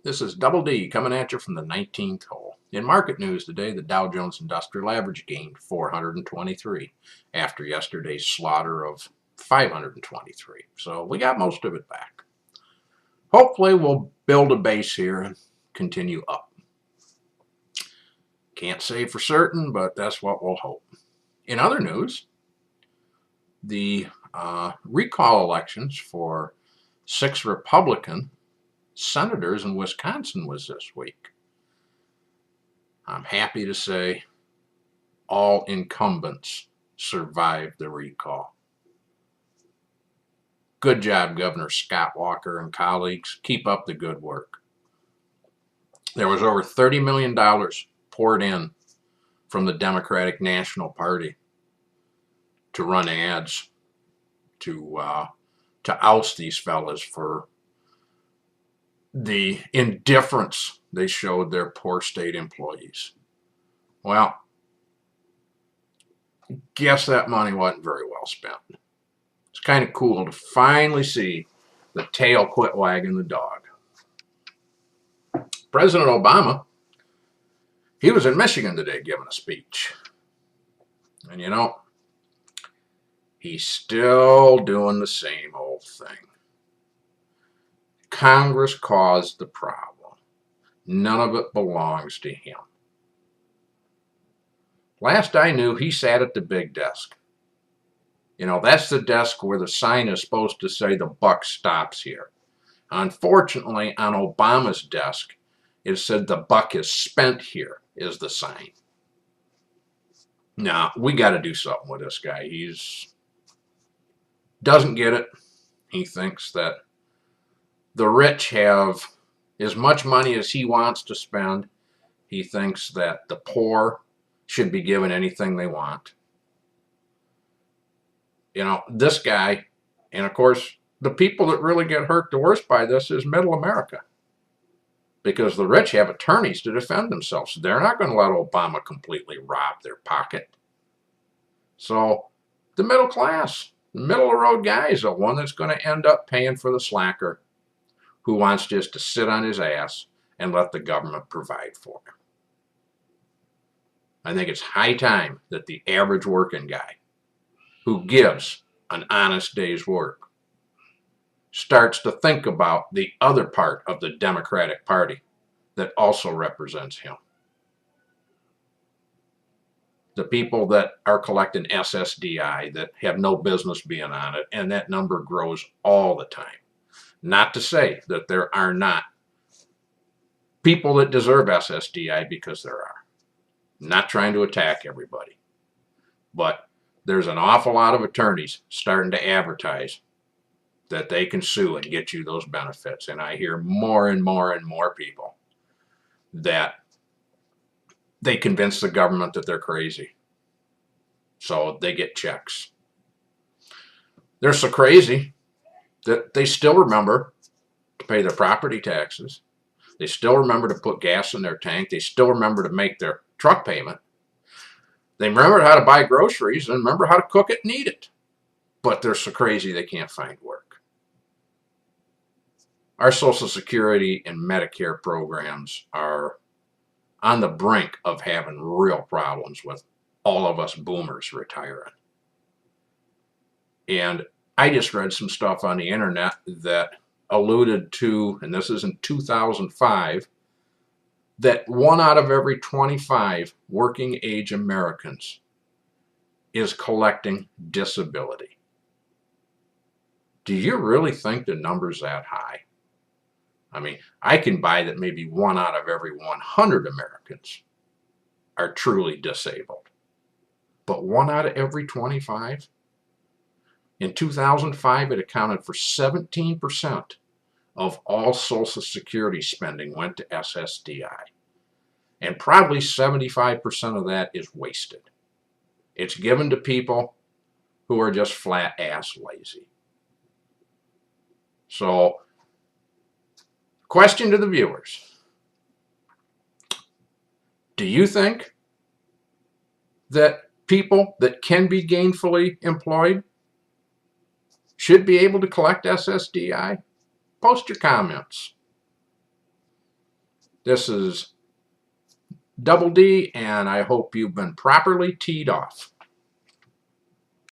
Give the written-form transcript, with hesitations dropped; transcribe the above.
This is Double D coming at you from the 19th hole. In market news today, the Dow Jones Industrial Average gained 423 after yesterday's slaughter of 523. So we got most of it back. Hopefully we'll build a base here and continue up. Can't say for certain, but that's what we'll hope. In other news, the recall elections for 6 Republican senators in Wisconsin was this week. I'm happy to say all incumbents survived the recall. Good job, Governor Scott Walker and colleagues. Keep up the good work. There was over $30 million poured in from the Democratic National Party to run ads to oust these fellas for the indifference they showed their poor state employees. Well, guess that money wasn't very well spent. It's kind of cool to finally see the tail quit wagging the dog. President Obama, he was in Michigan today giving a speech. And you know, he's still doing the same old thing. Congress caused the problem. None of it belongs to him. Last I knew, he sat at the big desk. You know, that's the desk where the sign is supposed to say the buck stops here. Unfortunately, on Obama's desk, it said the buck is spent here, is the sign. Now, we got to do something with this guy. He's doesn't get it. He thinks that the rich have as much money as he wants to spend. He thinks that the poor should be given anything they want. You know, this guy, and of course, the people that really get hurt the worst by this is middle America. Because the rich have attorneys to defend themselves. They're not going to let Obama completely rob their pocket. So the middle class, the middle of the road guy is the one that's going to end up paying for the slacker who wants just to sit on his ass and let the government provide for him. I think it's high time that the average working guy who gives an honest day's work starts to think about the other part of the Democratic Party that also represents him. The people that are collecting SSDI that have no business being on it, and that number grows all the time. Not to say that there are not people that deserve SSDI, because there are. Not trying to attack everybody. But there's an awful lot of attorneys starting to advertise that they can sue and get you those benefits. And I hear more and more and more people that they convince the government that they're crazy. So they get checks. They're so crazy that they still remember to pay their property taxes. They still remember to put gas in their tank. They still remember to make their truck payment. They remember how to buy groceries and remember how to cook it and eat it. But they're so crazy they can't find work. Our Social Security and Medicare programs are on the brink of having real problems with all of us boomers retiring. And I just read some stuff on the internet that alluded to, and this is in 2005, that 1 out of every 25 working age Americans is collecting disability. Do you really think the number's that high? I mean, I can buy that maybe 1 out of every 100 Americans are truly disabled. But 1 out of every 25? In 2005, it accounted for 17% of all Social Security spending went to SSDI. And probably 75% of that is wasted. It's given to people who are just flat ass lazy. So, question to the viewers. Do you think that people that can be gainfully employed should be able to collect SSDI? Post your comments. This is Double D, and I hope you've been properly teed off.